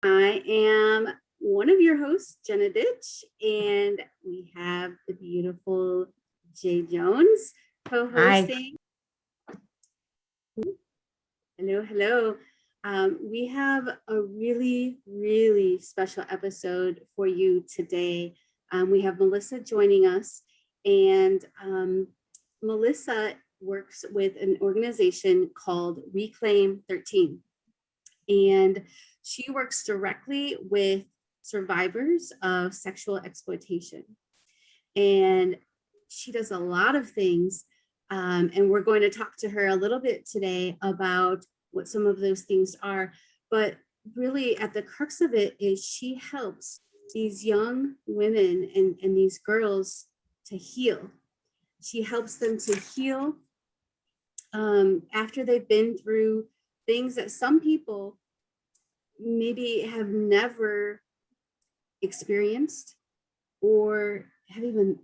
I am one of your hosts, Jenna Ditch, and we have the beautiful Jay Jones Hi. co-hosting. Hello, hello. We have a really, really special episode for you today. We have Melissa joining us, and Melissa works with an organization called Reclaim13. And she works directly with survivors of sexual exploitation. And she does a lot of things. And we're going to talk to her a little bit today about what some of those things are. But really, at the crux of it is she helps these young women and these girls to heal. She helps them to heal after they've been through things that some people maybe have never experienced or have even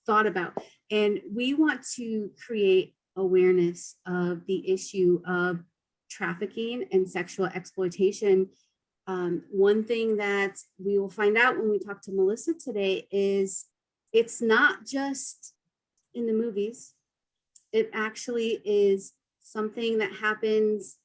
thought about. And we want to create awareness of the issue of trafficking and sexual exploitation. One thing that we will find out when we talk to Melissa today is it's not just in the movies. It actually is something that happens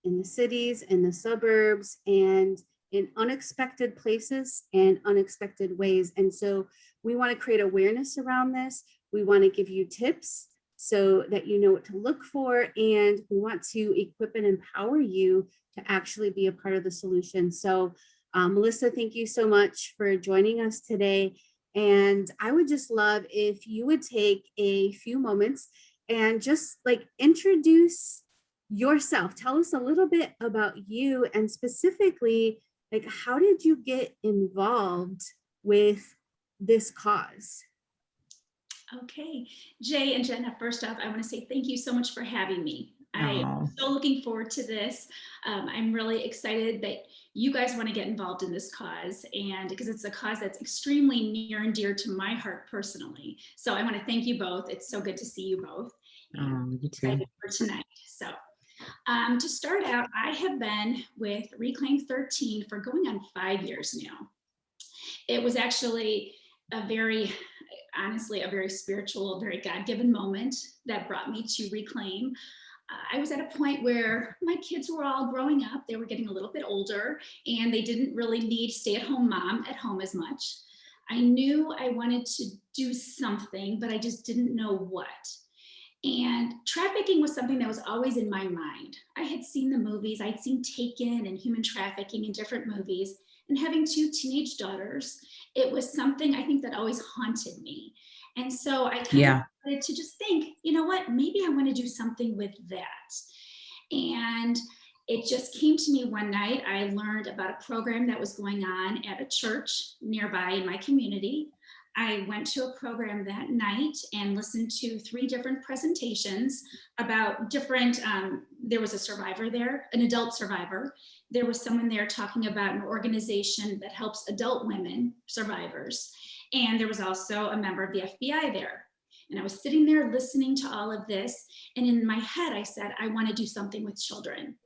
in the cities, in the suburbs, and in unexpected places and unexpected ways. And so we want to create awareness around this. We want to give you tips so that you know what to look for. And we want to equip and empower you to actually be a part of the solution. So Melissa, thank you so much for joining us today. And I would just love if you would take a few moments and just like introduce yourself. Tell us a little bit about you, and specifically, like, how did you get involved with this cause? Okay, Jay and Jenna, first off, I want to say thank you so much for having me. I'm Oh, so looking forward to this. I'm really excited that you guys want to get involved in this cause, and because it's a cause that's extremely near and dear to my heart personally. So I want to thank you both. It's so good to see you both. And you too. excited for tonight. So to start out, I have been with Reclaim13 for going on 5 years now. It was actually honestly, a very spiritual, very God-given moment that brought me to Reclaim. I was at a point where my kids were all growing up. They were getting a little bit older, and they didn't really need stay-at-home mom at home as much. I knew I wanted to do something, but I just didn't know what. And trafficking was something that was always in my mind. I had seen the movies, I'd seen Taken and human trafficking in different movies, and having two teenage daughters, it was something I think that always haunted me. And so I kind of started to just think, you know what, maybe I want to do something with that. And it just came to me one night. I learned about a program that was going on at a church nearby in my community. I went to a program that night and listened to 3 different presentations about different, there was a survivor there, an adult survivor. There was someone there talking about an organization that helps adult women survivors. And there was also a member of the FBI there. And I was sitting there listening to all of this. And in my head, I said, I want to do something with children.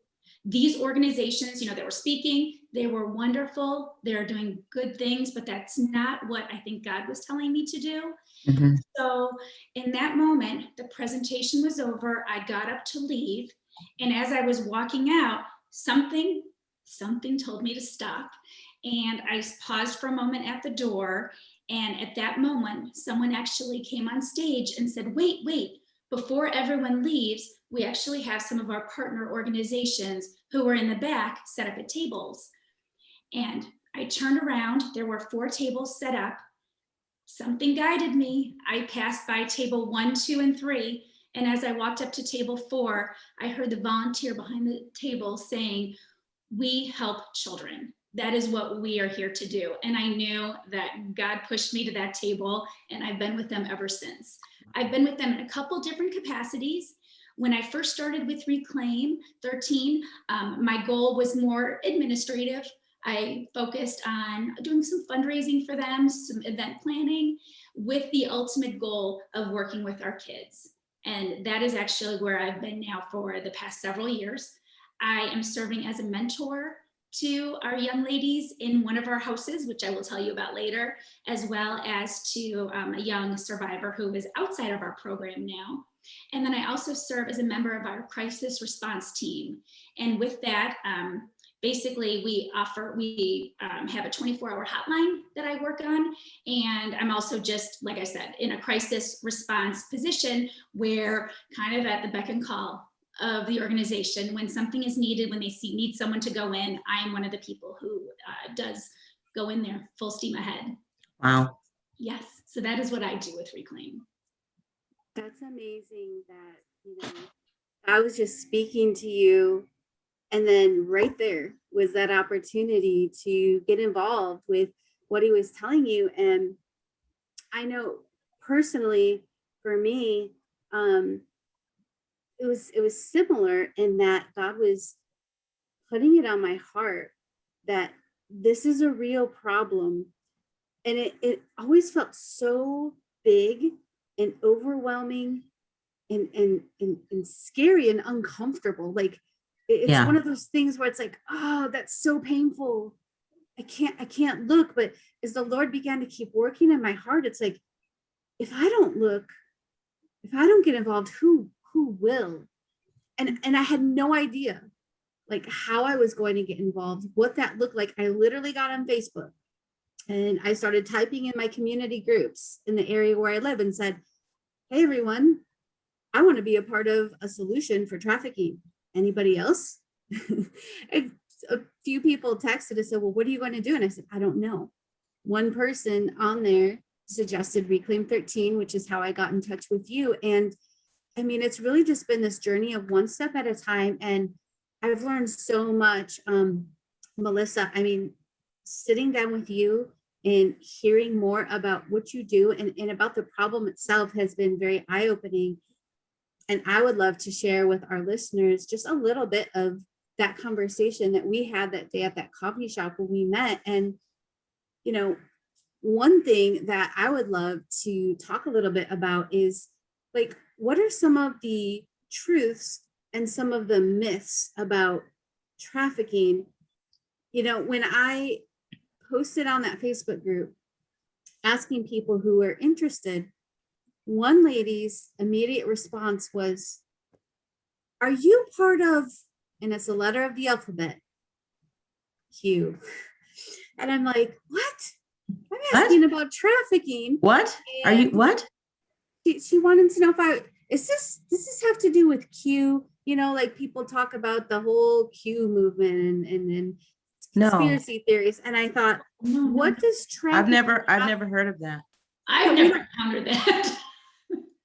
These organizations, that were speaking, they were wonderful. They're doing good things, but that's not what I think God was telling me to do. Mm-hmm. So in that moment, the presentation was over. I got up to leave. And as I was walking out, something told me to stop. And I paused for a moment at the door. And at that moment, someone actually came on stage and said, wait, before everyone leaves, we actually have some of our partner organizations who were in the back set up at tables. And I turned around, there were 4 tables set up. Something guided me. I passed by table 1, 2, and 3. And as I walked up to table 4, I heard the volunteer behind the table saying, we help children. That is what we are here to do. And I knew that God pushed me to that table, and I've been with them ever since. I've been with them in a couple different capacities. When I first started with Reclaim13, my goal was more administrative. I focused on doing some fundraising for them, some event planning, with the ultimate goal of working with our kids. And that is actually where I've been now for the past several years. I am serving as a mentor to our young ladies in one of our houses, which I will tell you about later, as well as to a young survivor who is outside of our program now. And then I also serve as a member of our crisis response team. And with that, basically we have a 24-hour hotline that I work on. And I'm also just, like I said, in a crisis response position where kind of at the beck and call of the organization. When something is needed, when they need someone to go in, I am one of the people who does go in there full steam ahead. Wow. Yes, so that is what I do with Reclaim. That's amazing that, I was just speaking to you, and then right there was that opportunity to get involved with what he was telling you. And I know personally for me, it was similar in that God was putting it on my heart that this is a real problem. And it always felt so big and overwhelming and scary and uncomfortable. Like it's one of those things where it's like, oh, that's so painful. I can't look. But as the Lord began to keep working in my heart, it's like, if I don't look, if I don't get involved, who will? And I had no idea like how I was going to get involved, what that looked like. I literally got on Facebook and I started typing in my community groups in the area where I live and said, hey, everyone, I want to be a part of a solution for trafficking. Anybody else? And a few people texted and said, well, what are you going to do? And I said, I don't know. One person on there suggested Reclaim13, which is how I got in touch with you. And I mean, it's really just been this journey of one step at a time. And I've learned so much, Melissa. I mean, sitting down with you and hearing more about what you do and about the problem itself has been very eye-opening. And I would love to share with our listeners just a little bit of that conversation that we had that day at that coffee shop when we met. And, one thing that I would love to talk a little bit about is like, what are some of the truths and some of the myths about trafficking? When I posted on that Facebook group asking people who were interested, one lady's immediate response was, are you part of, and it's a letter of the alphabet, Q. And I'm like, what? I'm asking about trafficking. What? Are you, what? She wanted to know if does this have to do with Q? Like people talk about the whole Q movement and conspiracy theories. And I thought, what does trafficking? I've never heard of that. I've never encountered that.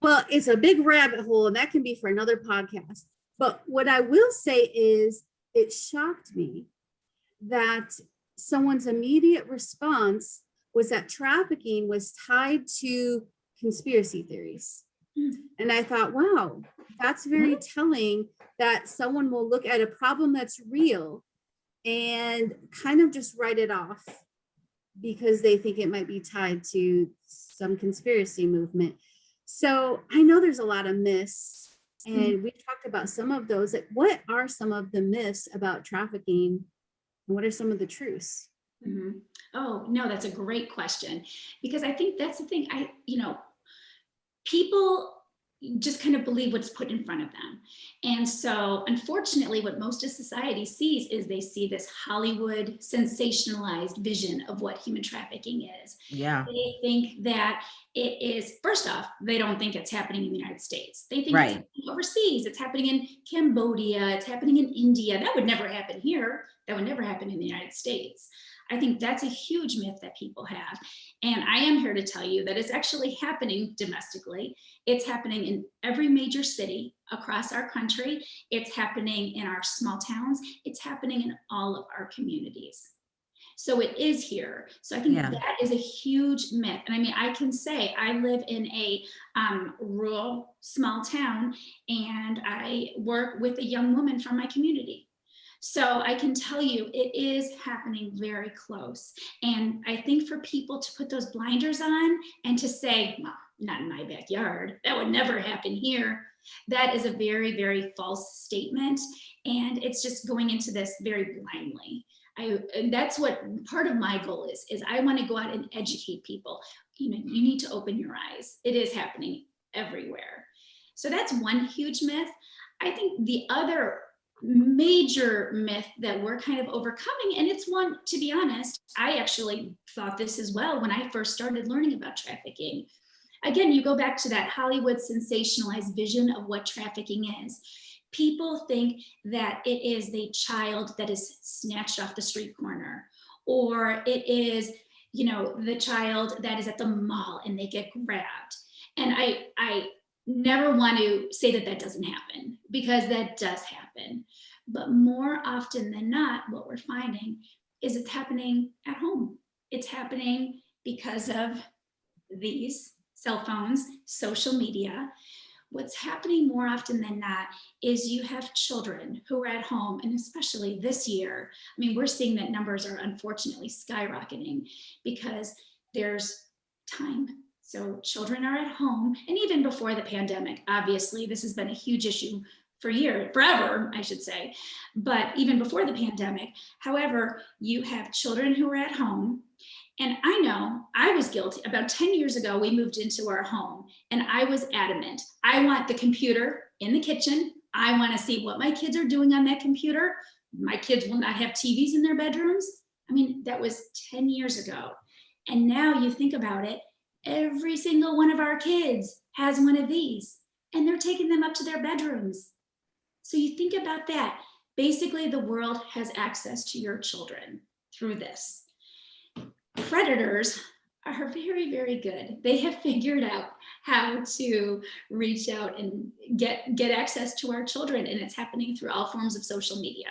Well, it's a big rabbit hole, and that can be for another podcast. But what I will say is it shocked me that someone's immediate response was that trafficking was tied to conspiracy theories. And I thought, wow, that's very telling that someone will look at a problem that's real and kind of just write it off because they think it might be tied to some conspiracy movement. So I know there's a lot of myths, and we talked about some of those. Like, what are some of the myths about trafficking? And what are some of the truths? Mm-hmm. Oh, no, that's a great question, because I think that's the thing. People just kind of believe what's put in front of them. And so unfortunately, what most of society sees is they see this Hollywood sensationalized vision of what human trafficking is. Yeah. They think that it is, first off, they don't think it's happening in the United States. They think it's happening overseas. It's happening in Cambodia. It's happening in India. That would never happen here. That would never happen in the United States. I think that's a huge myth that people have. And I am here to tell you that it's actually happening domestically. It's happening in every major city across our country. It's happening in our small towns. It's happening in all of our communities. So it is here. So I think that is a huge myth. And I mean, I can say I live in a rural small town, and I work with a young woman from my community. So I can tell you it is happening very close. And I think for people to put those blinders on and to say, well, not in my backyard, that would never happen here, that is a very, very false statement. And it's just going into this very blindly. and that's what part of my goal is I want to go out and educate people. You need to open your eyes. It is happening everywhere. So that's one huge myth. I think the other major myth that we're kind of overcoming, and it's one, to be honest, I actually thought this as well when I first started learning about trafficking. Again, you go back to that Hollywood sensationalized vision of what trafficking is. People think that it is the child that is snatched off the street corner, or it is, the child that is at the mall and they get grabbed. And I never want to say that doesn't happen, because that does happen. But more often than not, what we're finding is it's happening at home. It's happening because of these cell phones, social media. What's happening more often than not is you have children who are at home, and especially this year, I mean, we're seeing that numbers are unfortunately skyrocketing because there's time. So children are at home, and even before the pandemic, obviously, this has been a huge issue forever, I should say, but even before the pandemic. However, you have children who are at home. And I know I was guilty. About 10 years ago, we moved into our home, and I was adamant. I want the computer in the kitchen. I want to see what my kids are doing on that computer. My kids will not have TVs in their bedrooms. I mean, that was 10 years ago. And now you think about it, every single one of our kids has one of these, and they're taking them up to their bedrooms. So you think about that. Basically, the world has access to your children through this. Predators are very, very good. They have figured out how to reach out and get access to our children, and it's happening through all forms of social media.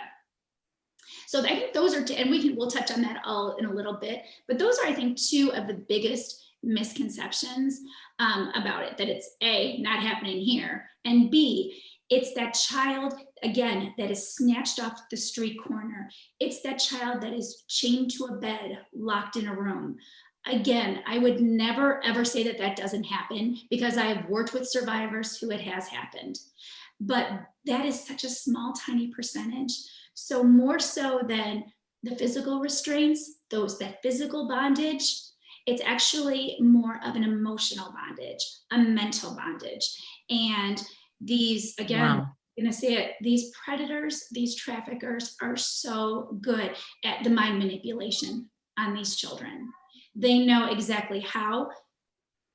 So I think those are, and we'll touch on that all in a little bit, but those are, I think, two of the biggest misconceptions about it, that it's A, not happening here, and B, it's that child, again, that is snatched off the street corner. It's that child that is chained to a bed, locked in a room. Again, I would never, ever say that doesn't happen, because I have worked with survivors who it has happened. But that is such a small, tiny percentage. So more so than the physical restraints, that physical bondage, it's actually more of an emotional bondage, a mental bondage. And these, again, Wow. I'm gonna say it, these predators, these traffickers are so good at the mind manipulation on these children. They know exactly how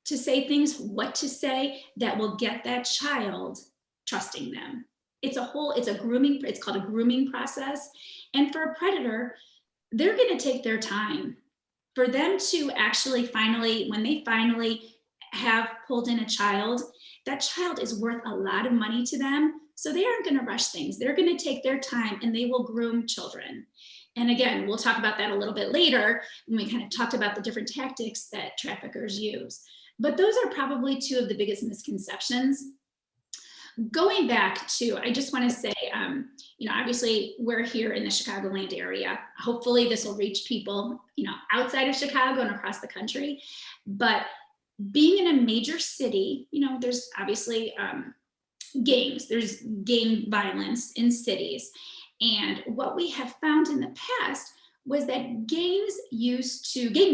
to say things, what to say that will get that child trusting them. It's called a grooming process. And for a predator, they're gonna take their time. For them to actually when they finally have pulled in a child, that child is worth a lot of money to them. So they aren't going to rush things. They're going to take their time, and they will groom children. And again, we'll talk about that a little bit later when we kind of talked about the different tactics that traffickers use. But those are probably two of the biggest misconceptions. Going back to, I just want to say, obviously we're here in the Chicagoland area. Hopefully this will reach people, outside of Chicago and across the country. But being in a major city, there's obviously gangs, there's gang violence in cities. And what we have found in the past was that gang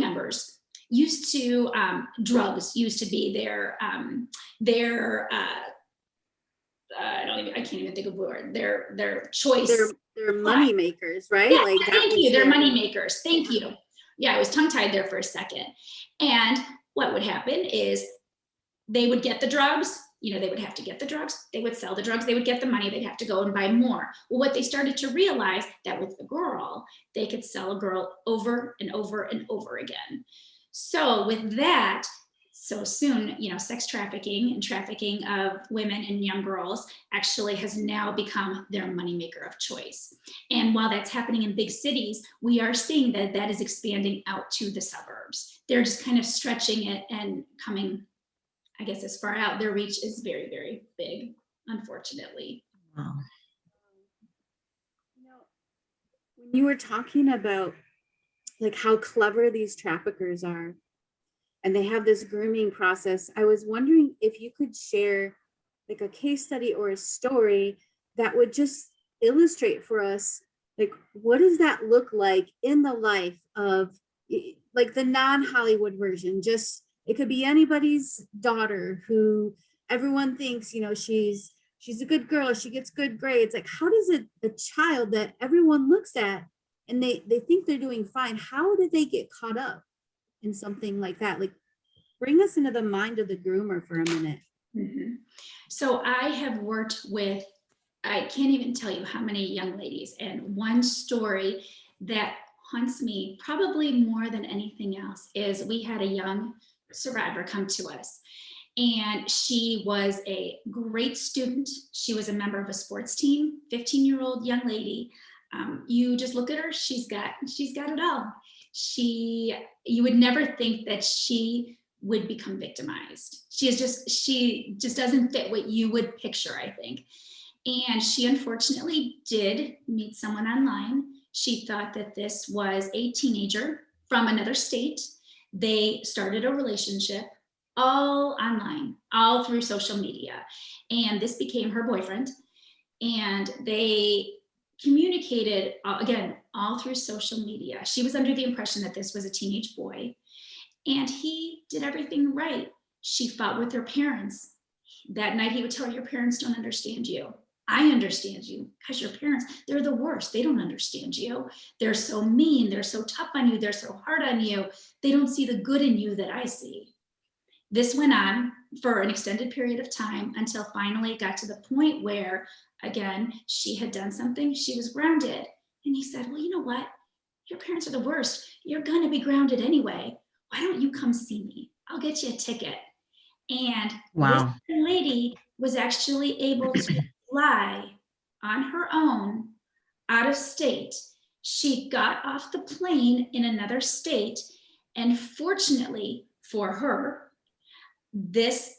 members used to, drugs used to be their I can't even think of the word, their choice. They're money makers, right? Yeah, Like thank you. They're money makers. Thank you. Yeah, I was tongue-tied there for a second. And what would happen is they would get the drugs, they would have to get the drugs, they would sell the drugs, they would get the money, they'd have to go and buy more. Well, what they started to realize that with the girl, they could sell a girl over and over and over again. So with that, so soon, sex trafficking and trafficking of women and young girls actually has now become their moneymaker of choice. And while that's happening in big cities, we are seeing that is expanding out to the suburbs. They're just kind of stretching it and coming, I guess, as far out. Their reach is very, very big, unfortunately. Wow. When you were talking about like how clever these traffickers are, and they have this grooming process, I was wondering if you could share like a case study or a story that would just illustrate for us Like, what does that look like in the life of like the non-Hollywood version? Just it could be anybody's daughter who everyone thinks, she's a good girl, she gets good grades. Like, how does a child that everyone looks at and they think they're doing fine, how did they get caught up in something like that? Like, bring us into the mind of the groomer for a minute. Mhm. So I have worked with, I can't even tell you how many young ladies, and one story that haunts me probably more than anything else is we had a young survivor come to us, and she was a great student. She was a member of a sports team, 15-year-old young lady. You just look at her, she's got it all. You would never think that she would become victimized. She just doesn't fit what you would picture, I think. And she unfortunately did meet someone online. She thought that this was a teenager from another state. They started a relationship all online, all through social media. And this became her boyfriend. And they communicated, again, all through social media. She was under the impression that this was a teenage boy, and he did everything right. She fought with her parents. That night he would tell her, your parents don't understand you. I understand you, because your parents, they're the worst. They don't understand you. They're so mean. They're so tough on you. They're so hard on you. They don't see the good in you that I see. This went on for an extended period of time until finally it got to the point where, again, she had done something. She was grounded. And he said, well, you know what? Your parents are the worst. You're going to be grounded anyway. Why don't you come see me? I'll get you a ticket. And this Wow. lady was actually able to fly on her own out of state. She got off the plane in another state. And fortunately for her, this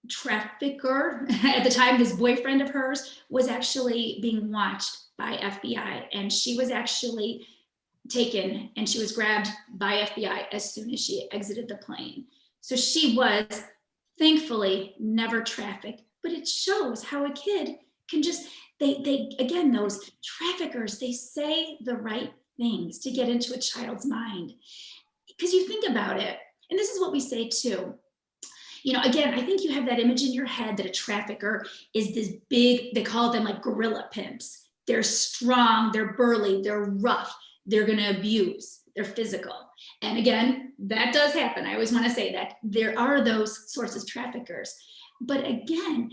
trafficker, at the time, this boyfriend of hers, was actually being watched by FBI. And she was actually taken and she was grabbed by FBI as soon as she exited the plane. So she was thankfully never trafficked, but it shows how a kid can just, they again, those traffickers, they say the right things to get into a child's mind. Because you think about it, and this is what we say too. Again, I think you have that image in your head that a trafficker is this big, they call them like gorilla pimps. They're strong, they're burly, they're rough, they're gonna abuse, they're physical. And again, that does happen. I always wanna say that there are those sorts of traffickers. But again,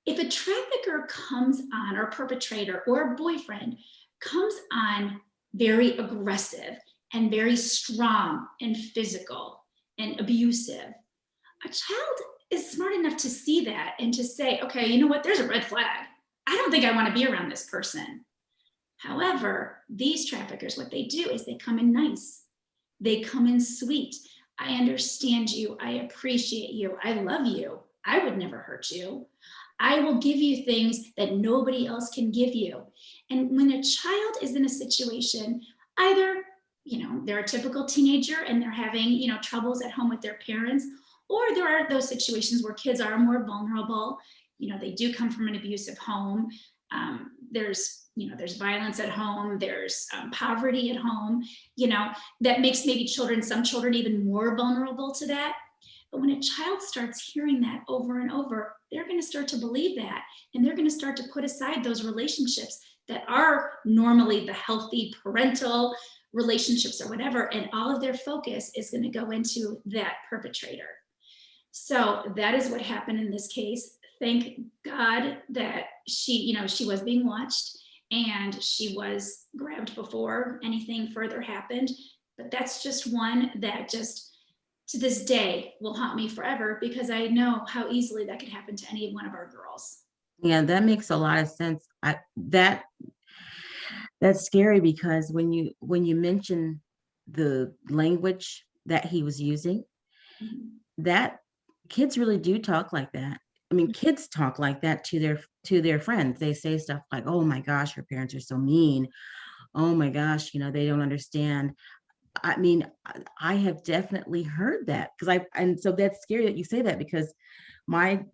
if a trafficker comes on, or a perpetrator or a boyfriend comes on very aggressive and very strong and physical and abusive, a child is smart enough to see that and to say, okay, you know what, there's a red flag. I don't think I want to be around this person. However, these traffickers, what they do is they come in nice. They come in sweet. I understand you. I appreciate you. I love you. I would never hurt you. I will give you things that nobody else can give you. And when a child is in a situation, either, they're a typical teenager and they're having, troubles at home with their parents, or there are those situations where kids are more vulnerable. They do come from an abusive home. There's violence at home. There's poverty at home, that makes maybe some children even more vulnerable to that. But when a child starts hearing that over and over, they're going to start to believe that. And they're going to start to put aside those relationships that are normally the healthy parental relationships or whatever. And all of their focus is going to go into that perpetrator. So that is what happened in this case. Thank God that she was being watched and she was grabbed before anything further happened. But that's just one that just to this day will haunt me forever, because I know how easily that could happen to any one of our girls. Yeah, that makes a lot of sense. That's scary, because when you mention the language that he was using, that kids really do talk like that. I mean, kids talk like that to their friends. They say stuff like, "Oh my gosh, your parents are so mean. Oh my gosh, they don't understand." I mean, I have definitely heard that, and so that's scary that you say that, because my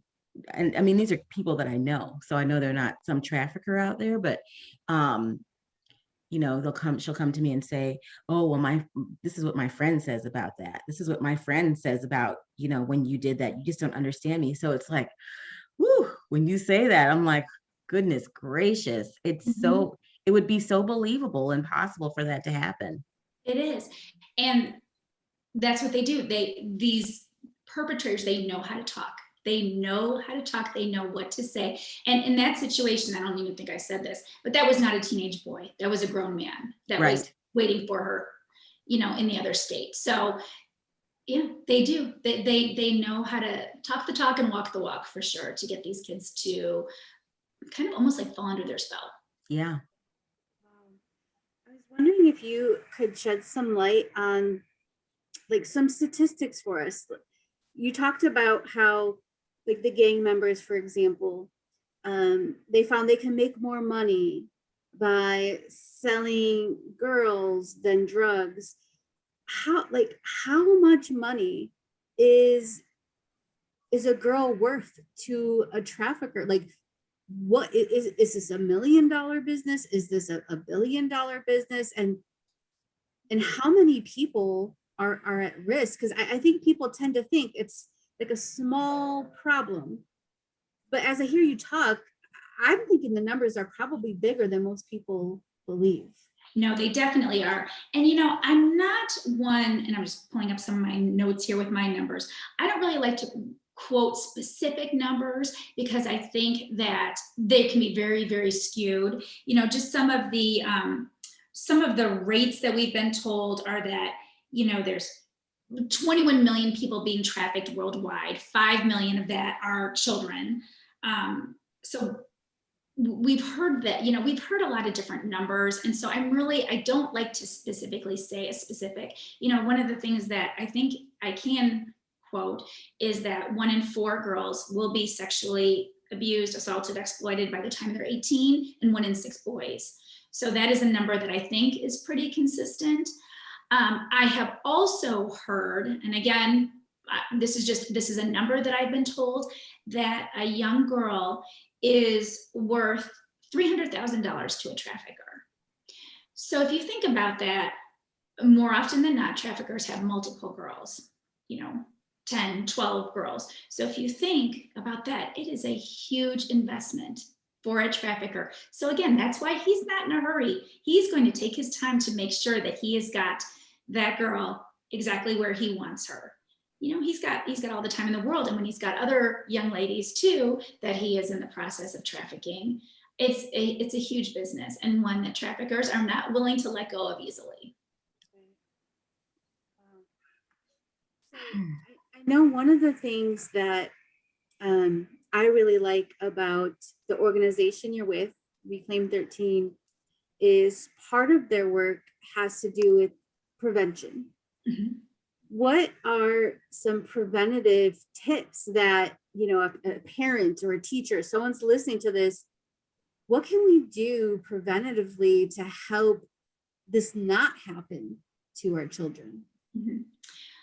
and I mean, these are people that I know, so I know they're not some trafficker out there, but, you know, she'll come to me and say, oh, well, this is what my friend says about that. This is what my friend says about, you know, when you did that, you just don't understand me. So it's like, whew, when you say that, I'm like, goodness gracious, Mhm. it would be so believable and possible for that to happen. It is. And that's what they do. These perpetrators, they know how to talk. They know how to talk. They know what to say. And in that situation, I don't even think I said this, but that was not a teenage boy. That was a grown man that was Right. waiting for her, you know, in the other state. So yeah, they do. They know how to talk the talk and walk the walk for sure to get these kids to kind of almost like fall under their spell. Yeah. I was wondering if you could shed some light on like some statistics for us. You talked about how like the gang members, for example, they found they can make more money by selling girls than drugs. How much money is is a girl worth to a trafficker? Like, what is this $1 million business? Is this a $1 billion business? And how many people are at risk? Because I think people tend to think it's like a small problem, but as I hear you talk, I'm thinking the numbers are probably bigger than most people believe. No, they definitely are. And, you know, I'm not one, and I'm just pulling up some of my notes here with my numbers. I don't really like to quote specific numbers because I think that they can be very, very skewed. You know, just some of the rates that we've been told are that, you know, there's 21 million people being trafficked worldwide. 5 million of that are children. So we've heard that, you know, we've heard a lot of different numbers. And so I don't like to specifically say a specific, you know, one of the things that I think I can quote is that 1 in 4 girls will be sexually abused, assaulted, exploited by the time they're 18, and 1 in 6 boys. So that is a number that I think is pretty consistent. I have also heard, and again, this is a number that I've been told, that a young girl is worth $300,000 to a trafficker. So if you think about that, more often than not, traffickers have multiple girls, you know, 10, 12 girls. So if you think about that, it is a huge investment for a trafficker. So again, that's why he's not in a hurry. He's going to take his time to make sure that he has got that girl exactly where he wants her. You know, he's got all the time in the world. And when he's got other young ladies too, that he is in the process of trafficking, it's a huge business, and one that traffickers are not willing to let go of easily. So I know one of the things that I really like about the organization you're with, Reclaim13, is part of their work has to do with prevention. Mhm. What are some preventative tips that, you know, a parent or a teacher, someone's listening to this, what can we do preventatively to help this not happen to our children? Mhm.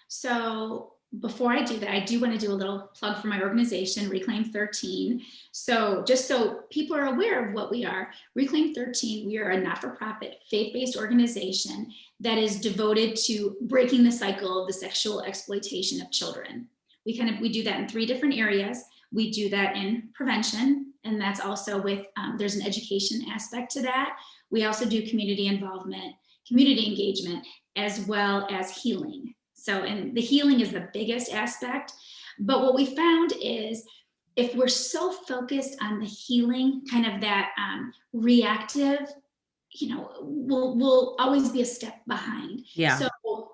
So before I do that, I do want to do a little plug for my organization, Reclaim13. So just so people are aware of what we are, Reclaim13, we are a not-for-profit, faith-based organization that is devoted to breaking the cycle of the sexual exploitation of children. We do that in 3 different areas. We do that in prevention, and that's also with, there's an education aspect to that. We also do community involvement, community engagement, as well as healing. So, and the healing is the biggest aspect. But what we found is if we're so focused on the healing, kind of that reactive, you know, we'll always be a step behind. Yeah. So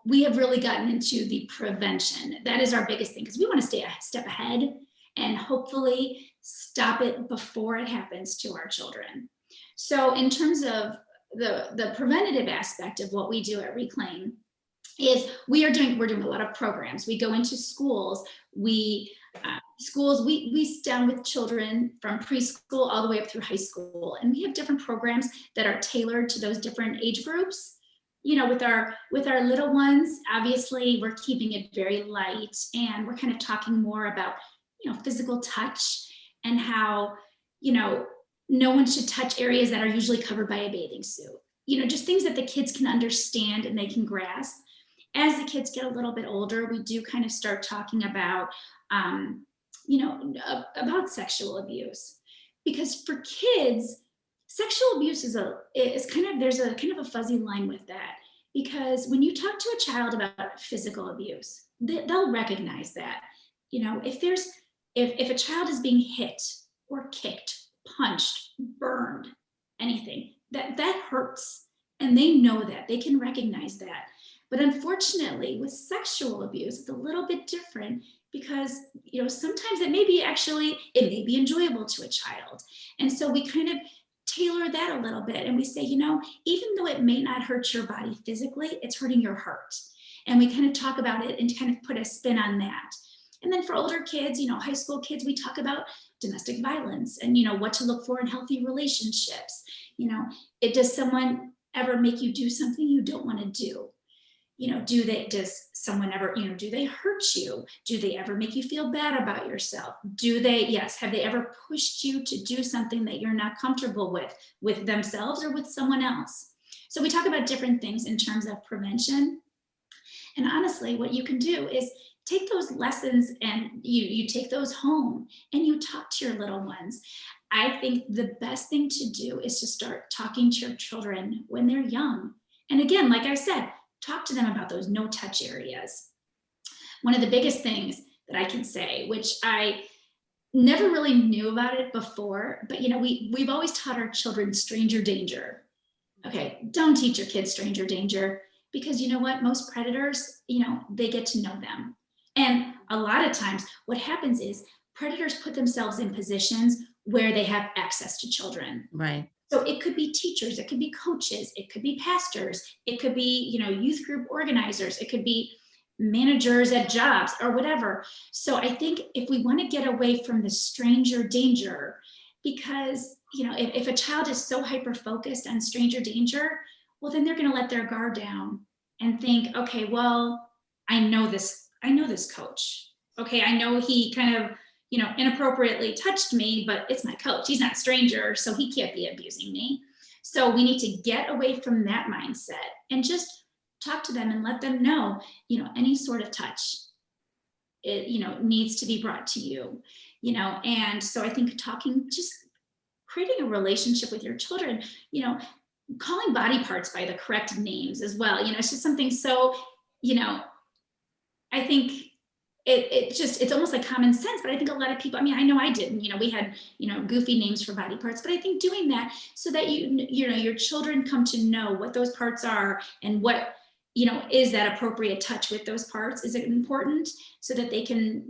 we have really gotten into the prevention. That is our biggest thing, because we want to stay a step ahead and hopefully stop it before it happens to our children. So in terms of the preventative aspect of what we do at Reclaim, is we're doing a lot of programs. We go into schools. We sit down with children from preschool all the way up through high school, and we have different programs that are tailored to those different age groups. You know, with our little ones, obviously we're keeping it very light, and we're kind of talking more about physical touch, and how, no one should touch areas that are usually covered by a bathing suit. Just things that the kids can understand and they can grasp. As the kids get a little bit older, we do kind of start talking about, about sexual abuse, because for kids, sexual abuse is there's a kind of a fuzzy line with that, because when you talk to a child about physical abuse, they'll recognize that. If a child is being hit or kicked, punched, burned, anything, that hurts, and they know that, they can recognize that. But unfortunately, with sexual abuse, it's a little bit different, because sometimes it may be enjoyable to a child, and so we kind of tailor that a little bit, and we say, even though it may not hurt your body physically, it's hurting your heart, and we kind of talk about it and kind of put a spin on that. And then for older kids, high school kids, we talk about domestic violence and what to look for in healthy relationships. Does someone ever make you do something you don't want to do? Does someone ever, do they hurt you? Do they ever make you feel bad about yourself? Have they ever pushed you to do something that you're not comfortable with themselves or with someone else? So we talk about different things in terms of prevention. And honestly, what you can do is take those lessons and you take those home and you talk to your little ones. I think the best thing to do is to start talking to your children when they're young. And again, like I said, talk to them about those no touch areas. One of the biggest things that I can say, which I never really knew about it before, but we've always taught our children stranger danger. Okay, don't teach your kids stranger danger, because you know what? Most predators, they get to know them. And a lot of times what happens is predators put themselves in positions where they have access to children. Right. So it could be teachers, it could be coaches, it could be pastors, it could be, youth group organizers, it could be managers at jobs or whatever. So I think if we want to get away from the stranger danger, because, if a child is so hyper-focused on stranger danger, well, then they're going to let their guard down and think, okay, well, I know this coach. Okay, I know he kind of, inappropriately touched me, but it's my coach. He's not a stranger, so he can't be abusing me. So we need to get away from that mindset and just talk to them and let them know, any sort of touch, it, needs to be brought to you, and so I think just creating a relationship with your children, calling body parts by the correct names as well. It's just something so, I think it's almost like common sense, but I think a lot of people, I know I didn't, we had, goofy names for body parts, but I think doing that so that your children come to know what those parts are and what, is that appropriate touch with those parts is important, so that they can,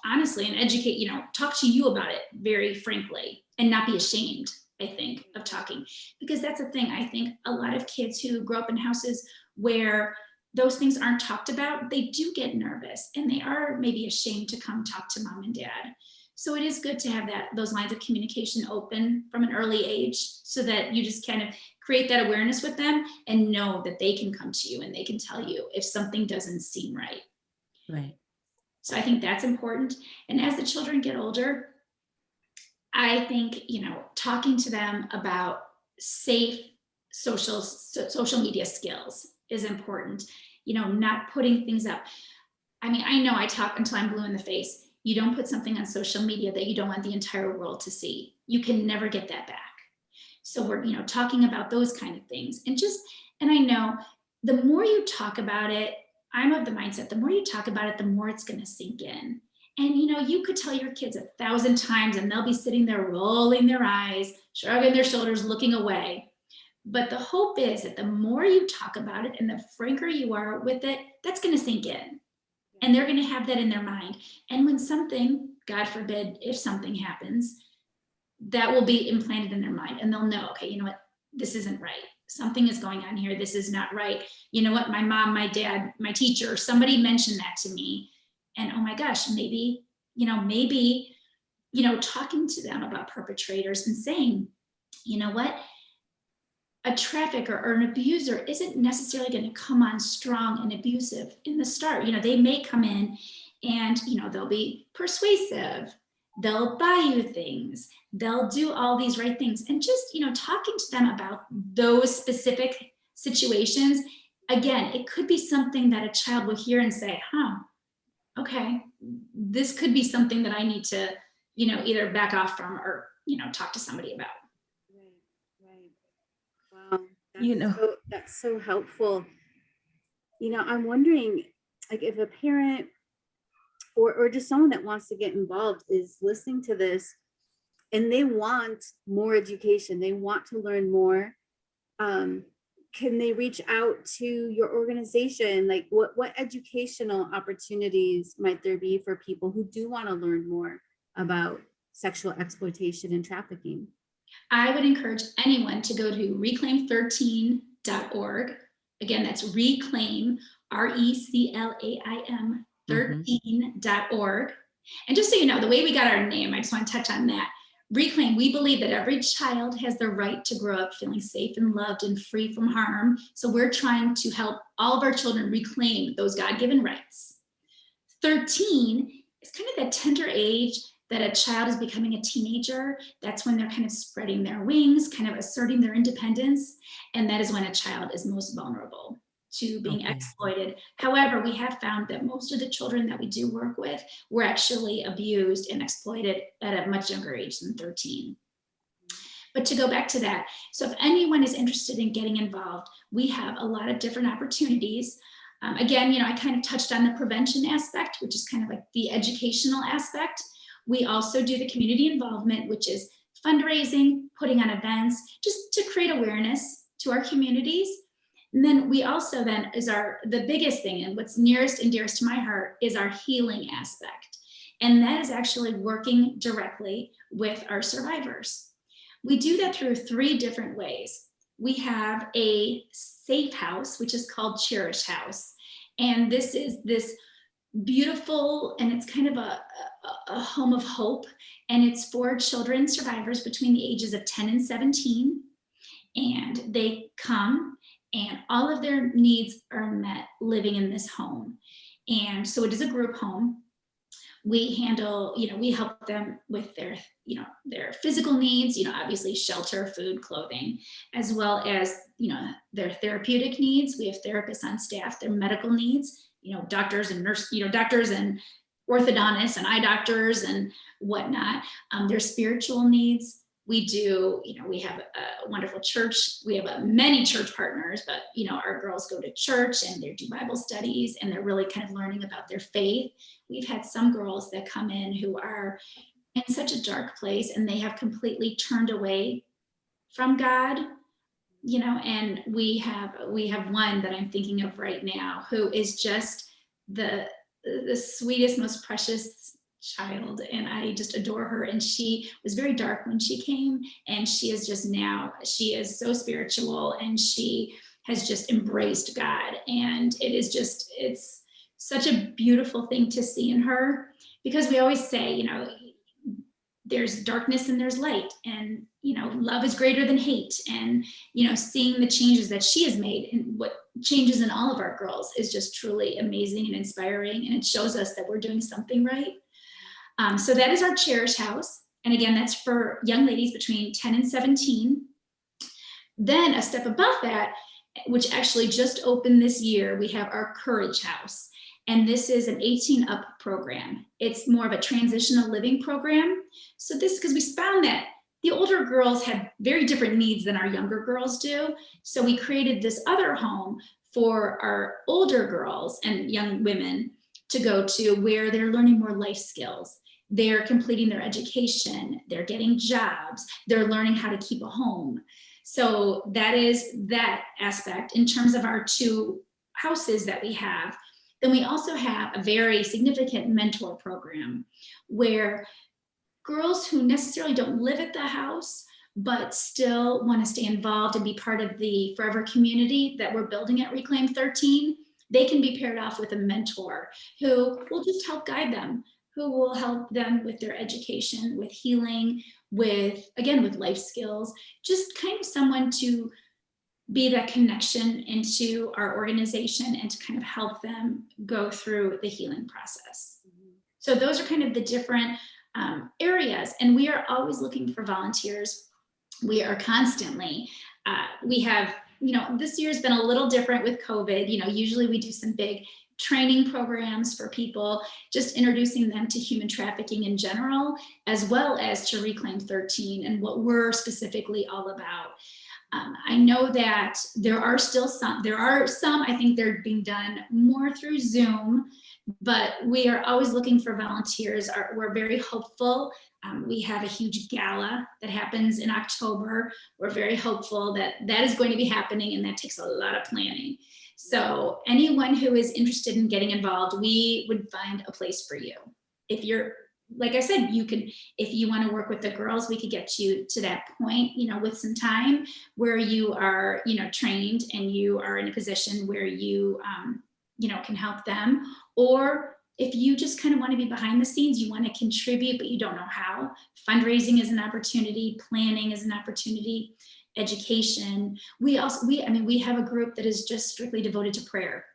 honestly, and educate, talk to you about it very frankly and not be ashamed, I think, of talking. Because that's the thing, I think a lot of kids who grow up in houses where those things aren't talked about, they do get nervous and they are maybe ashamed to come talk to mom and dad. So it is good to have those lines of communication open from an early age, so that you just kind of create that awareness with them and know that they can come to you and they can tell you if something doesn't seem right. Right. So I think that's important. And as the children get older, I think, talking to them about safe social media skills is important. Not putting things up. I know I talk until I'm blue in the face. You don't put something on social media that you don't want the entire world to see. You can never get that back. So we're, talking about those kind of things, and I know the more you talk about it, I'm of the mindset, the more you talk about it, the more it's going to sink in. And, you could tell your kids 1,000 times and they'll be sitting there rolling their eyes, shrugging their shoulders, looking away. But the hope is that the more you talk about it and the franker you are with it, that's going to sink in. And they're going to have that in their mind. And when something, God forbid, if something happens, that will be implanted in their mind. And they'll know, okay, you know what? This isn't right. Something is going on here. This is not right. You know what? My mom, my dad, my teacher, somebody mentioned that to me. And oh my gosh, maybe, talking to them about perpetrators and saying, you know what? A trafficker or an abuser isn't necessarily going to come on strong and abusive in the start. They may come in And, they'll be persuasive. They'll buy you things. They'll do all these right things. And just, talking to them about those specific situations, again, it could be something that a child will hear and say, okay, this could be something that I need to, either back off from or, talk to somebody about. Right. Wow. That's so helpful. I'm wondering, like, if a parent or just someone that wants to get involved is listening to this and they want more education, they want to learn more, can they reach out to your organization? Like, what educational opportunities might there be for people who do want to learn more about sexual exploitation and trafficking? I would encourage anyone to go to reclaim13.org. Again, that's reclaim, RECLAIM 13.org. And just so you know, the way we got our name, I just want to touch on that. Reclaim, we believe that every child has the right to grow up feeling safe and loved and free from harm. So we're trying to help all of our children reclaim those God-given rights. 13 is kind of that tender age that a child is becoming a teenager. That's when they're kind of spreading their wings, kind of asserting their independence. And that is when a child is most vulnerable to being exploited. However, we have found that most of the children that we do work with were actually abused and exploited at a much younger age than 13. But to go back to that, so if anyone is interested in getting involved, we have a lot of different opportunities. Again, I kind of touched on the prevention aspect, which is kind of like the educational aspect. We also do the community involvement, which is fundraising, putting on events, just to create awareness to our communities. And then we also the biggest thing, and what's nearest and dearest to my heart, is our healing aspect. And that is actually working directly with our survivors. We do that through 3 different ways. We have a safe house, which is called Cherish House. And this is this beautiful, and it's kind of a home of hope. And it's for children survivors between the ages of 10 and 17. And they come and all of their needs are met living in this home. And so it is a group home. We handle, we help them with their physical needs, obviously shelter, food, clothing, as well as, their therapeutic needs. We have therapists on staff, their medical needs, doctors and doctors and orthodontists and eye doctors and whatnot, their spiritual needs. We do, we have a wonderful church. We have many church partners, but, our girls go to church and they do Bible studies and they're really kind of learning about their faith. We've had some girls that come in who are in such a dark place and they have completely turned away from God, and we have one that I'm thinking of right now who is just the sweetest, most precious child, and I just adore her. And she was very dark when she came, and she is so spiritual, and she has just embraced God. And it's such a beautiful thing to see in her, because we always say, there's darkness and there's light, and love is greater than hate. And seeing the changes that she has made and what changes in all of our girls is just truly amazing and inspiring, and it shows us that we're doing something right. So that is our Cherish House. And again, that's for young ladies between 10 and 17. Then a step above that, which actually just opened this year, we have our Courage House. And this is an 18 up program. It's more of a transitional living program. So this, because we found that the older girls have very different needs than our younger girls do. So we created this other home for our older girls and young women to go to, where they're learning more life skills. They're completing their education, they're getting jobs, they're learning how to keep a home. So that is that aspect in terms of our 2 houses that we have. Then we also have a very significant mentor program where girls who necessarily don't live at the house, but still want to stay involved and be part of the forever community that we're building at Reclaim 13, they can be paired off with a mentor who will just help guide them, who will help them with their education, with healing, with life skills, just kind of someone to be that connection into our organization and to kind of help them go through the healing process. So those are kind of the different areas, and we are always looking for volunteers. We are constantly, we have, this year's been a little different with COVID. Usually we do some big training programs for people, just introducing them to human trafficking in general, as well as to Reclaim 13 and what we're specifically all about. I know that there are some, I think they're being done more through Zoom, but we are always looking for volunteers. We're very hopeful. We have a huge gala that happens in October. We're very hopeful that that is going to be happening, and that takes a lot of planning. So anyone who is interested in getting involved, we would find a place for you. If you're, like I said, you can, if you want to work with the girls, we could get you to that point, with some time where you are, trained and you are in a position where you, can help them. Or if you just kind of want to be behind the scenes, you want to contribute, but you don't know how, fundraising is an opportunity, planning is an opportunity, education. We have a group that is just strictly devoted to prayer.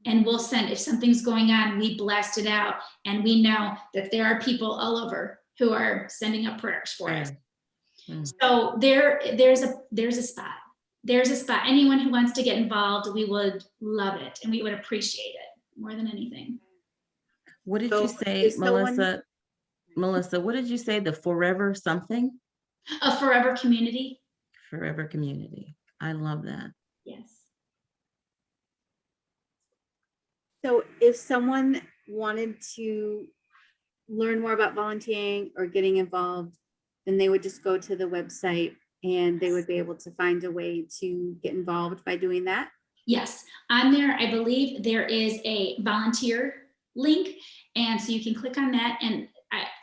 And we'll send, if something's going on, we blast it out. And we know that there are people all over who are sending up prayers for us. So there's a spot. There's a spot. Anyone who wants to get involved, we would love it. And we would appreciate it more than anything. What did you say, Melissa? Melissa, what did you say? The forever something? A forever community. Forever community. I love that. Yes. So if someone wanted to learn more about volunteering or getting involved, then they would just go to the website and they would be able to find a way to get involved by doing that. Yes, on there, I believe there is a volunteer link. And so you can click on that. And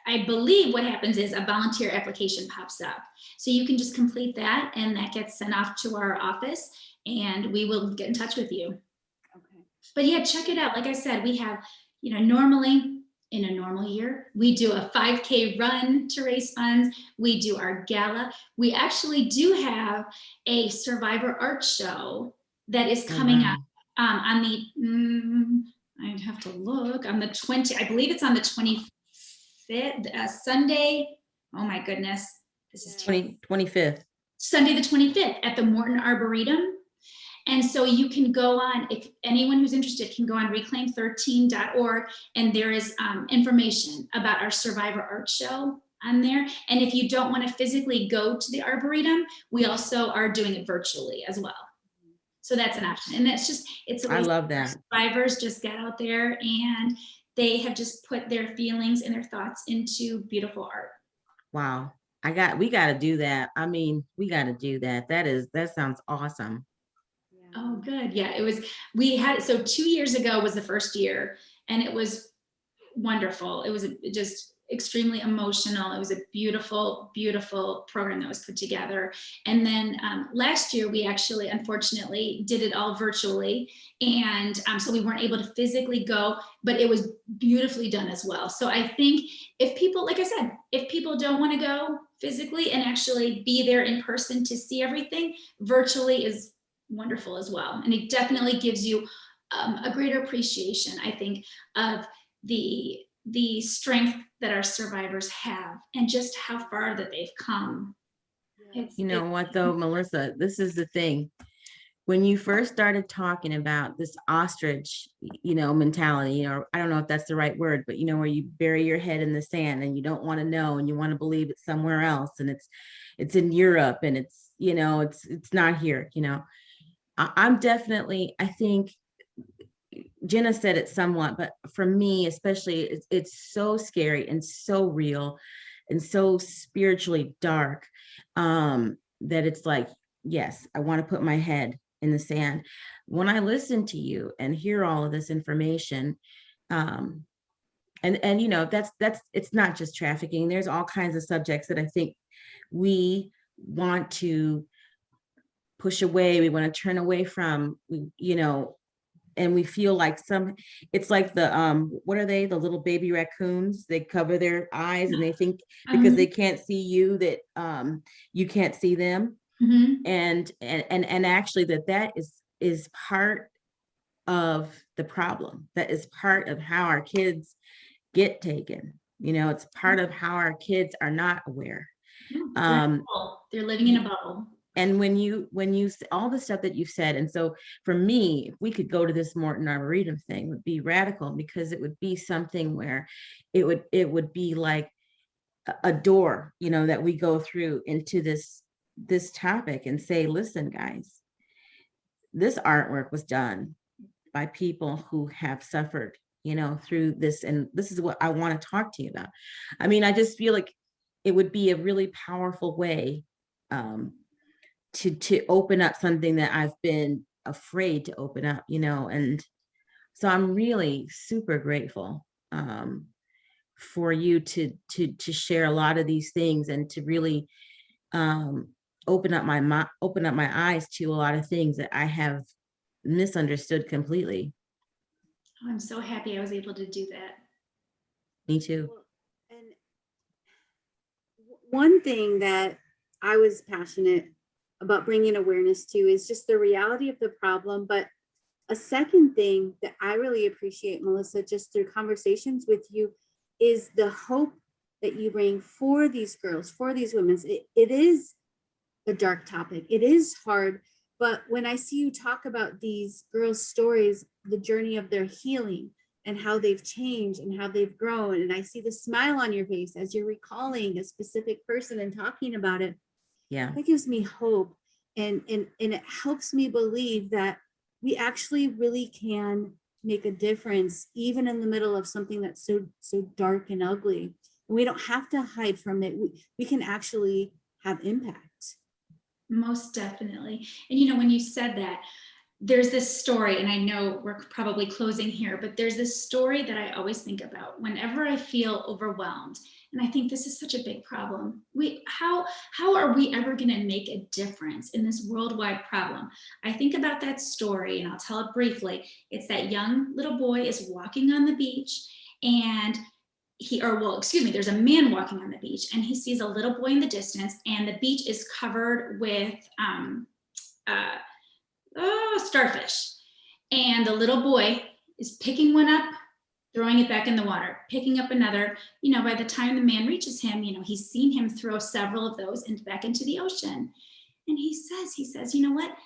I believe what happens is a volunteer application pops up. So you can just complete that and that gets sent off to our office and we will get in touch with you. Okay. But yeah, check it out. Like I said, we have, normally in a normal year, we do a 5K run to raise funds. We do our gala. We actually do have a survivor art show that is coming up on the, I'd have to look, on the 20, I believe it's on the 25th, Sunday. Oh my goodness. This is 25th. Sunday the 25th at the Morton Arboretum. And so you can go on, if anyone who's interested can go on reclaim13.org, and there is information about our Survivor Art Show on there. And if you don't want to physically go to the Arboretum, we also are doing it virtually as well. So that's an option. And that's just, it's a way I love that. survivors just get out there and they have just put their feelings and their thoughts into beautiful art. Wow. We got to do that. I mean, we got to do that. That sounds awesome. Oh, good. Yeah, we had, so 2 years ago was the first year and it was wonderful. It was just extremely emotional. It was a beautiful, beautiful program that was put together. And then last year, we actually, unfortunately, did it all virtually. And so we weren't able to physically go, but it was beautifully done as well. So I think if people, like I said, if people don't want to go physically and actually be there in person to see everything, virtually is wonderful as well. And it definitely gives you a greater appreciation, I think, of the strength that our survivors have and just how far that they've come. You know what though, Melissa, this is the thing. When you first started talking about this ostrich, mentality, or I don't know if that's the right word, but where you bury your head in the sand and you don't want to know and you want to believe it's somewhere else and it's in Europe and it's not here, I'm definitely, I think Jenna said it somewhat, but for me, especially, it's so scary and so real and so spiritually dark that it's like, yes, I want to put my head in the sand. When I listen to you and hear all of this information, and that's it's not just trafficking. There's all kinds of subjects that I think we want to push away, we want to turn away from, and we feel like it's like the what are they, the little baby raccoons, they cover their eyes and they think because they can't see you that you can't see them. And actually that is part of the problem. That is part of how our kids get taken. It's part of how our kids are not aware. They're living in a bubble. And when you all the stuff that you've said, and so for me, if we could go to this Morton Arboretum thing, would be radical, because it would be something where it would be like a door, that we go through into this topic and say, listen, guys, this artwork was done by people who have suffered, through this, and this is what I want to talk to you about. I mean, I just feel like it would be a really powerful way to open up something that I've been afraid to open up, and so I'm really super grateful for you to share a lot of these things, and to really open up my eyes to a lot of things that I have misunderstood completely. I'm so happy I was able to do that. Me too. And one thing that I was passionate about bringing awareness to is just the reality of the problem. But a second thing that I really appreciate, Melissa, just through conversations with you, is the hope that you bring for these girls, for these women. It is a dark topic. It is hard. But when I see you talk about these girls' stories, the journey of their healing and how they've changed and how they've grown, and I see the smile on your face as you're recalling a specific person and talking about it, Yeah, that gives me hope. And it helps me believe that we actually really can make a difference, even in the middle of something that's so dark and ugly. And we don't have to hide from it. We can actually have impact. Most definitely. And when you said that, there's this story, and I know we're probably closing here, but there's this story that I always think about whenever I feel overwhelmed. And I think this is such a big problem. How are we ever going to make a difference in this worldwide problem? I think about that story, and I'll tell it briefly. It's that young little boy is walking on the beach, and there's a man walking on the beach, and he sees a little boy in the distance, and the beach is covered with starfish. And the little boy is picking one up, throwing it back in the water, picking up another. By the time the man reaches him, he's seen him throw several of those back into the ocean. And he says, you know what?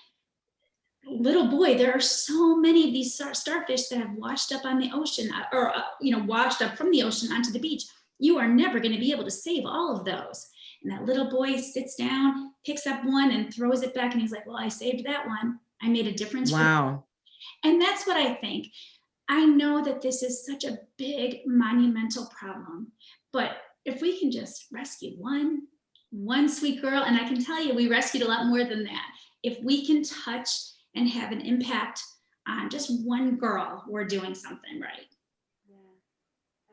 Little boy, there are so many of these starfish that have washed up on the ocean, or washed up from the ocean onto the beach. You are never going to be able to save all of those. And that little boy sits down, picks up one, and throws it back. And he's like, well, I saved that one. I made a difference. Wow. And that's what I think. I know that this is such a big, monumental problem, but if we can just rescue one sweet girl, and I can tell you, we rescued a lot more than that. If we can touch and have an impact on just one girl, we're doing something right. Yeah,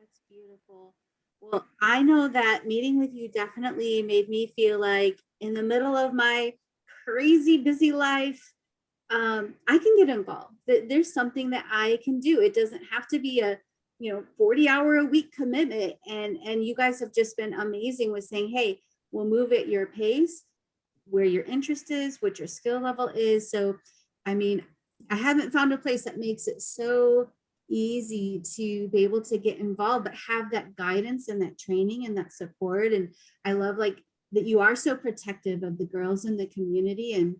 that's beautiful. Well, I know that meeting with you definitely made me feel like, in the middle of my crazy busy life, I can get involved. There's something that I can do. It doesn't have to be a 40-hour-a-week commitment. And you guys have just been amazing with saying, hey, we'll move at your pace, where your interest is, what your skill level is. So, I mean, I haven't found a place that makes it so easy to be able to get involved, but have that guidance and that training and that support. And I love that you are so protective of the girls in the community. And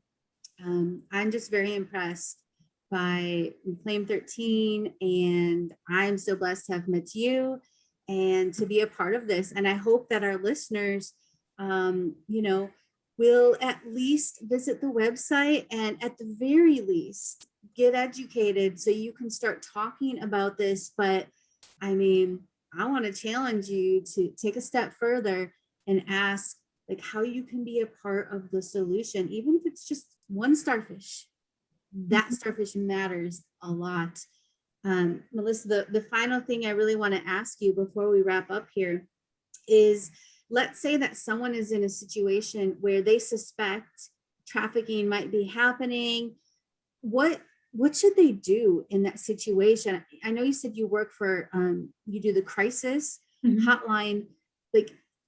I'm just very impressed by Reclaim13, and I'm so blessed to have met you and to be a part of this. And I hope that our listeners, will at least visit the website, and at the very least get educated so you can start talking about this. But I mean, I want to challenge you to take a step further and ask how you can be a part of the solution, even if it's just one starfish. That starfish matters a lot. Melissa, the final thing I really want to ask you before we wrap up here is, let's say that someone is in a situation where they suspect trafficking might be happening. What should they do in that situation? I know you said you work for, you do the crisis hotline.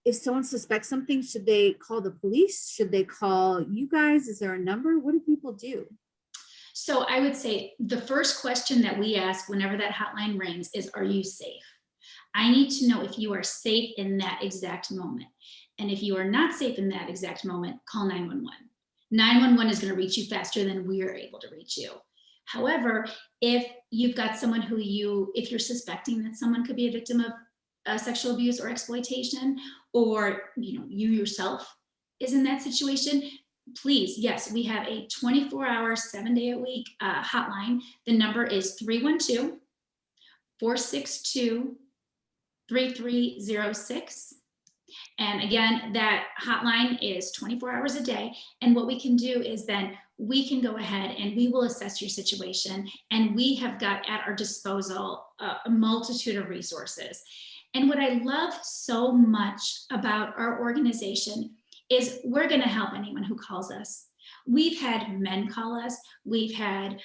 If someone suspects something, should they call the police? Should they call you guys? Is there a number? What do people do? So I would say the first question that we ask whenever that hotline rings is, are you safe? I need to know if you are safe in that exact moment. And if you are not safe in that exact moment, call 911. 911 is going to reach you faster than we are able to reach you. However, if you've got someone if you're suspecting that someone could be a victim of sexual abuse or exploitation, or you yourself is in that situation, please, yes, we have a 24-hour, 7-day-a-week hotline. The number is 312-462-3306. And again, that hotline is 24 hours a day. And what we can do is then we can go ahead and we will assess your situation. And we have got at our disposal a multitude of resources. And what I love so much about our organization is we're going to help anyone who calls us. We've had men call us. We've had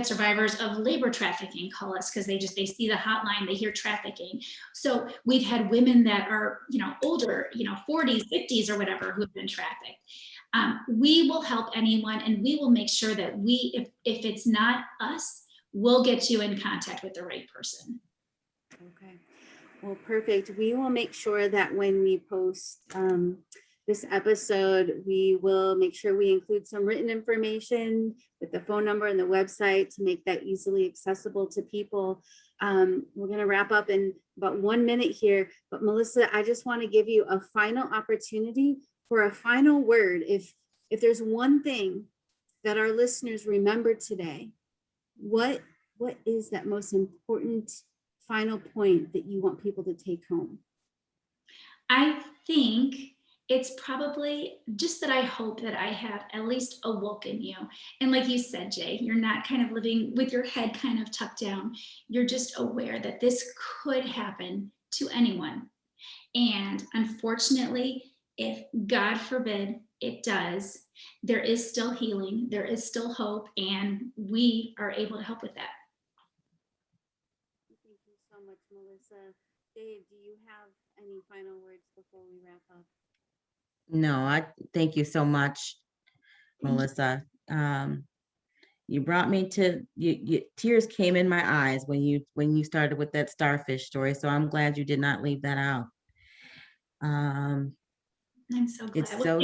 survivors of labor trafficking call us because they see the hotline, they hear trafficking. So we've had women that are older, 40s, 50s, or whatever, who have been trafficked. We will help anyone, and we will make sure that if it's not us, we'll get you in contact with the right person. Okay. Well, perfect. We will make sure that when we post this episode, we will make sure we include some written information with the phone number and the website to make that easily accessible to people. We're going to wrap up in about 1 minute here, but Melissa, I just want to give you a final opportunity for a final word. If there's one thing that our listeners remember today, what is that most important final point that you want people to take home? I think it's probably just that I hope that I have at least awoken you. And like you said, Jay, you're not kind of living with your head kind of tucked down. You're just aware that this could happen to anyone. And unfortunately, if God forbid it does, there is still healing, there is still hope, and we are able to help with that. Thank you so much, Melissa. Dave, do you have any final words before we wrap up? No, I thank you so much, Melissa. You brought me to tears came in my eyes when you started with that starfish story. So I'm glad you did not leave that out. I'm so glad. It's so.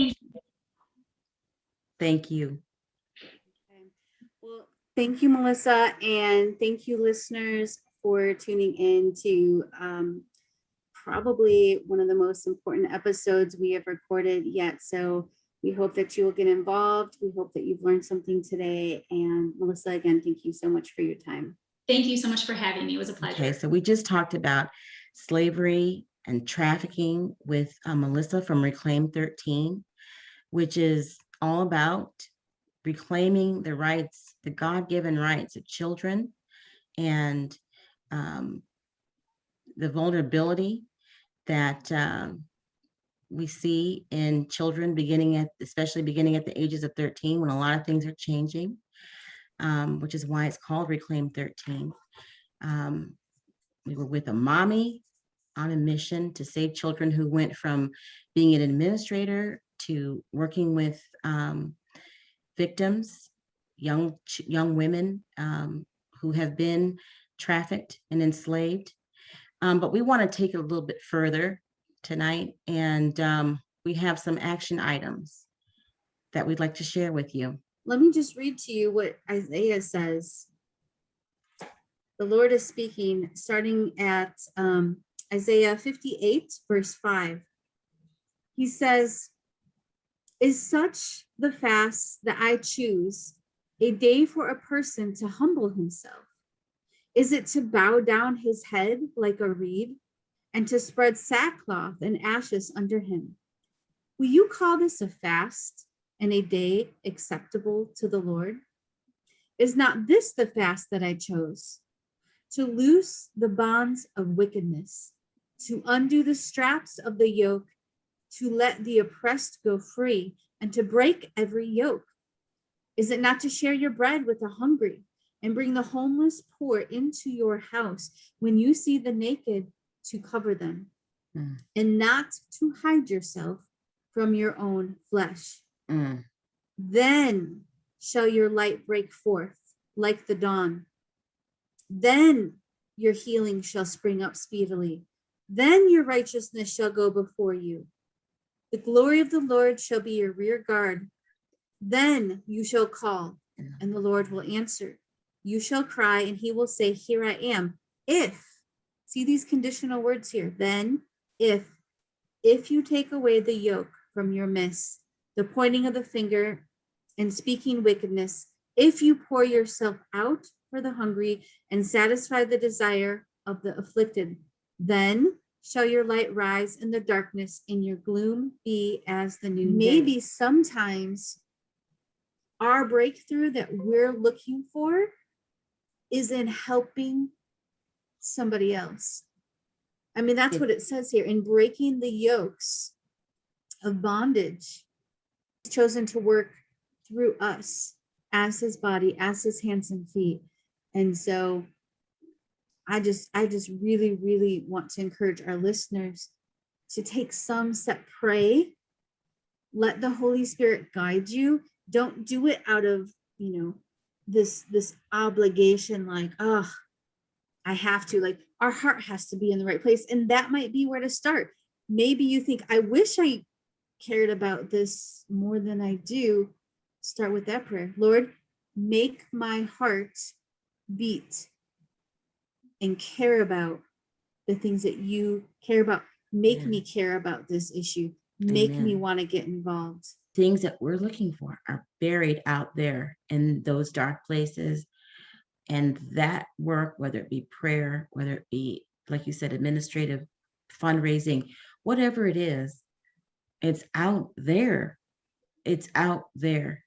Thank you. Okay. Well, thank you, Melissa, and thank you, listeners, for tuning in to probably one of the most important episodes we have recorded yet. So we hope that you will get involved. We hope that you've learned something today. And Melissa, again, thank you so much for your time. Thank you so much for having me. It was a pleasure. Okay, so we just talked about slavery and trafficking with Melissa from Reclaim13, which is all about reclaiming the rights, the God-given rights of children, and the vulnerability that we see in children especially beginning at the ages of 13, when a lot of things are changing, which is why it's called Reclaim13. We were with a mommy on a mission to save children who went from being an administrator to working with victims, young women who have been trafficked and enslaved. But we want to take it a little bit further tonight, and we have some action items that we'd like to share with you. Let me just read to you what Isaiah says. The Lord is speaking, starting at Isaiah 58, verse 5. He says, "Is such the fast that I choose, a day for a person to humble himself? Is it to bow down his head like a reed, and to spread sackcloth and ashes under him? Will you call this a fast and a day acceptable to the Lord? Is not this the fast that I chose? To loose the bonds of wickedness, to undo the straps of the yoke, to let the oppressed go free, and to break every yoke? Is it not to share your bread with the hungry, and bring the homeless poor into your house, when you see the naked, to cover them, and not to hide yourself from your own flesh? Then shall your light break forth like the dawn. Then your healing shall spring up speedily. Then your righteousness shall go before you. The glory of the Lord shall be your rear guard. Then you shall call, and the Lord will answer. You shall cry, and he will say, here I am. If, see these conditional words here, then, if you take away the yoke from your midst, the pointing of the finger and speaking wickedness, if you pour yourself out for the hungry and satisfy the desire of the afflicted, then shall your light rise in the darkness and your gloom be as the noonday. Maybe sometimes our breakthrough that we're looking for is in helping somebody else. I mean, that's what it says here, in breaking the yokes of bondage. He's chosen to work through us as his body, as his hands and feet. And so I just really, really want to encourage our listeners to take some step, pray, let the Holy Spirit guide you. Don't do it out of, this obligation, like, oh, I have to, like, our heart has to be in the right place. And that might be where to start. Maybe you think, I wish I cared about this more than I do. Start with that prayer. Lord, make my heart beat and care about the things that you care about. Make me care about this issue. Make me want to get involved. Things that we're looking for are buried out there in those dark places. And that work, whether it be prayer, whether it be, like you said, administrative, fundraising, whatever it is, it's out there. It's out there.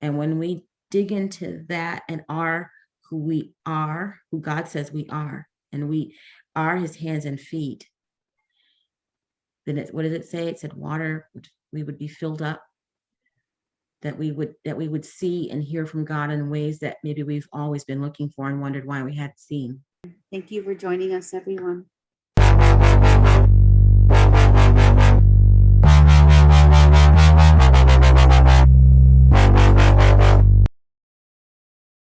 And when we dig into that and are who we are, who God says we are, and we are his hands and feet, then what did it say? It said water, we would be filled up, that we would see and hear from God in ways that maybe we've always been looking for and wondered why we hadn't seen. Thank you for joining us, everyone.